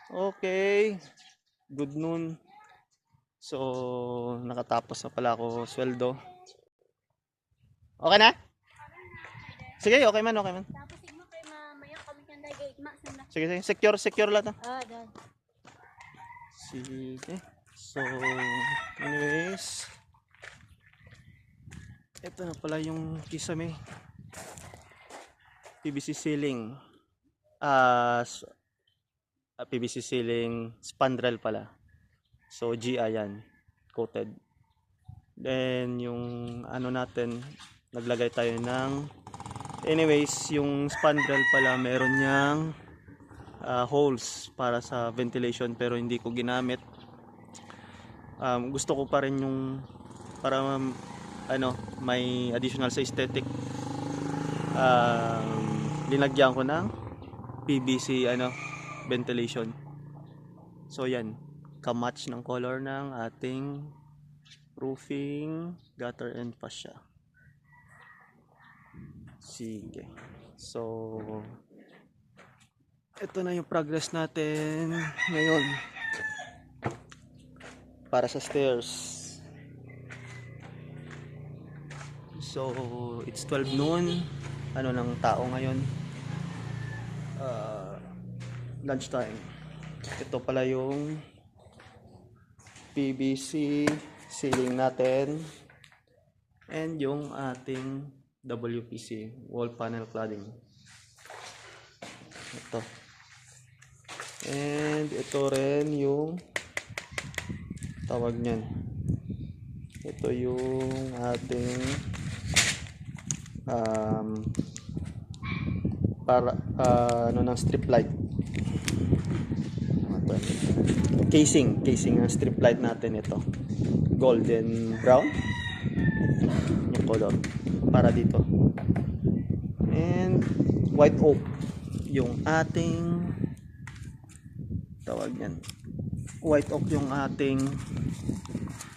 Okay, good noon. So, nakatapos na pala ako sweldo. Okay na? Sige, okay man. Tapos sigmo kay mamaya kami kan dagay igma sanda. Sige, sige. Secure lang to. Dad. Sige. So, anyways, ito na pala yung kisame. PVC ceiling. PVC ceiling spandrel pala. So, GI yan. Coated. Then, yung ano natin, naglagay tayo ng anyways, yung spandrel pala meron niyang holes para sa ventilation pero hindi ko ginamit. Gusto ko pa rin yung para may additional sa aesthetic. Linagyan ko ng PVC ventilation. So yan, kamatch ng color ng ating roofing, gutter and fascia. Sige. So ito na yung progress natin ngayon para sa stairs. So it's 12 noon. Ano ng tao ngayon? Lunchtime. Ito pala yung PVC ceiling natin and yung ating WPC wall panel cladding. Ito. And ito rin yung tawag niyan. Ito yung ating ng strip light. Casing ng strip light natin ito. Golden brown yung color para dito. And white oak yung ating tawag niyan. White oak yung ating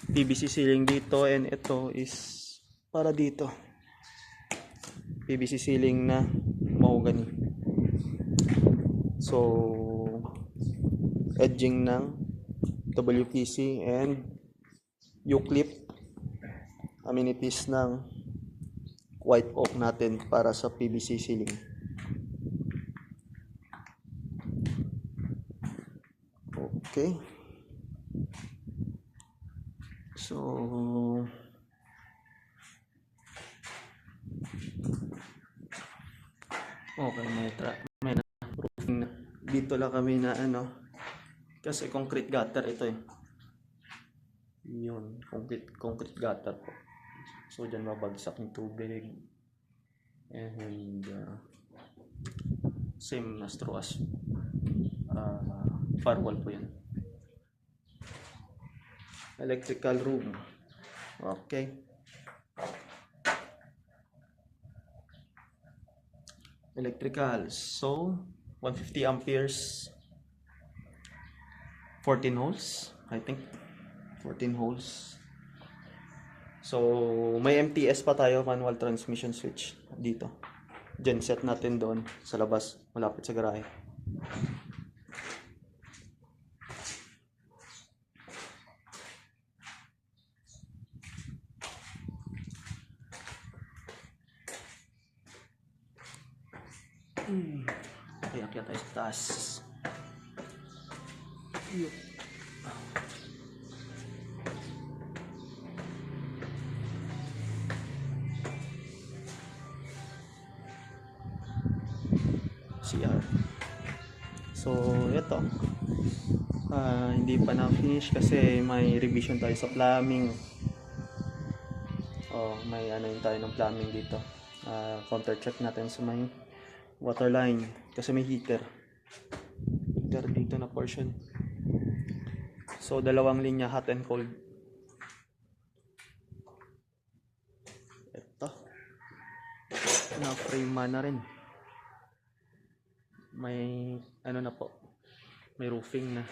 PVC ceiling dito, and ito is para dito. PVC ceiling na mahogany. So edging ng WPC and U-clip aminipis ng white oak natin para sa PVC ceiling. Okay. So okay, may na roofing na. Dito lang kami na kasi concrete gutter ito eh. Yun, concrete gutter po. So dyan mabagsak yung tubig. And same as true as firewall po yan. Electrical room. Okay. Electrical. So 150 amperes. 14 holes, I think. 14 holes. So may MTS pa tayo, manual transmission switch dito. Genset natin doon sa labas, malapit sa garahe. Okay, akyat tayo sa taas. CR. So ito hindi pa na finish kasi may revision tayo sa plumbing. May yung tayo ng plumbing dito. Counter check natin sa may water line kasi may heater dito na portion. So dalawang linya, hot and cold. Ito na frame na rin. May na po, may roofing na,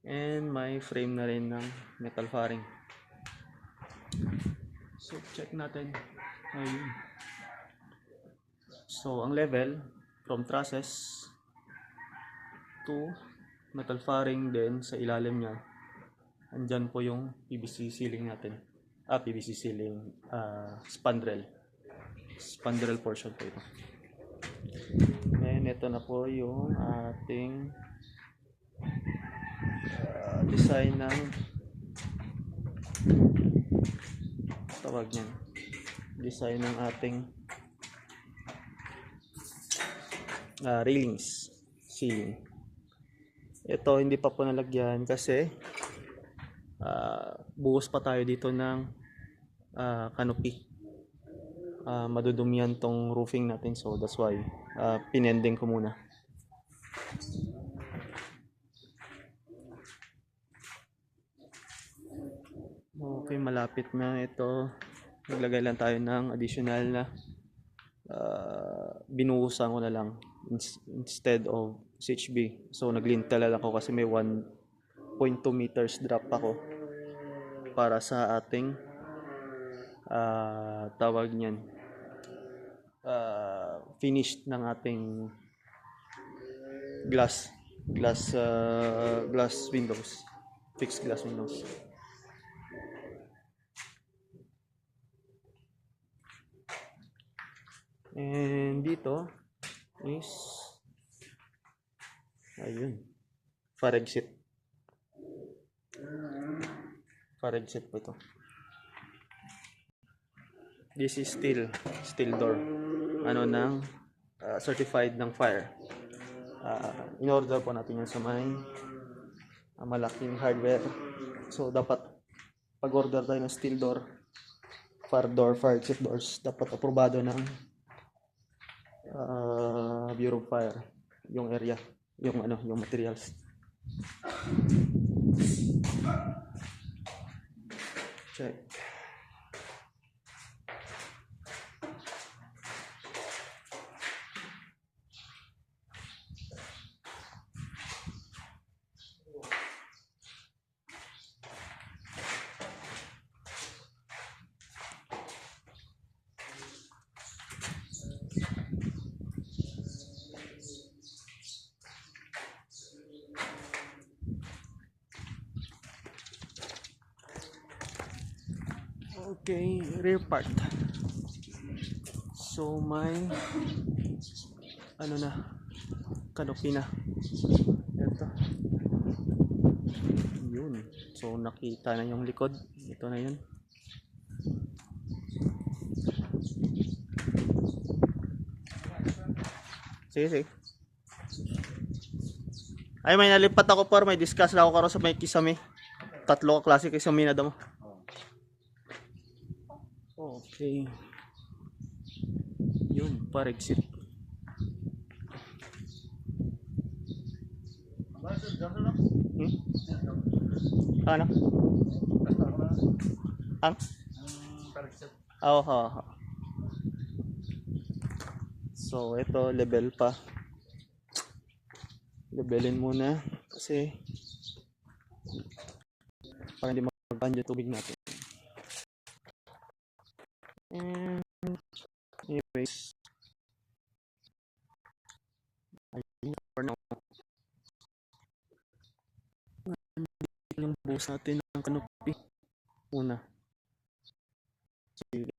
and may frame na rin ng metal fairing. So check natin. Ayun. So ang level from trusses to metal fairing, then sa ilalim niya andyan po yung PVC ceiling natin. PVC ceiling, spandrel portion po ito. Ngayon ito na po yung ating design ng tawag niyan, design ng ating railings ceiling. Ito hindi pa po nalagyan kasi buhos pa tayo dito ng canopy. Madudumihan tong roofing natin, so that's why pinending ko muna. Okay, malapit na ito. Naglagay lang tayo ng additional na binuhusan ko na lang instead of CHB. So naglintel lang ako kasi may 1.2 meters drop ako para sa ating tawag niyan, finished ng ating glass windows, fixed glass windows. And dito is ayun, fire exit po ito. This is steel door, ng certified ng fire. In order po natin yan sa may malaking hardware. So dapat pag order tayo ng steel door, fire exit doors, dapat aprobado ng Bureau of Fire yung area, yung materials. Check. Okay, rear part. So may canopy na. Ito. Yun. So nakita na yung likod. Ito na yun. Sige. Ay, may nalipat ako par. May discuss na ako karon sa may kisame. 3 ka klase kisame na damo. Okay. Yun, par exit. Ano? Ang? Oo. So, ito, level pa. Levelin muna kasi para hindi mag-ban yung tubig natin. And anyways, for now, yung buhos natin ng canopy muna. Sige.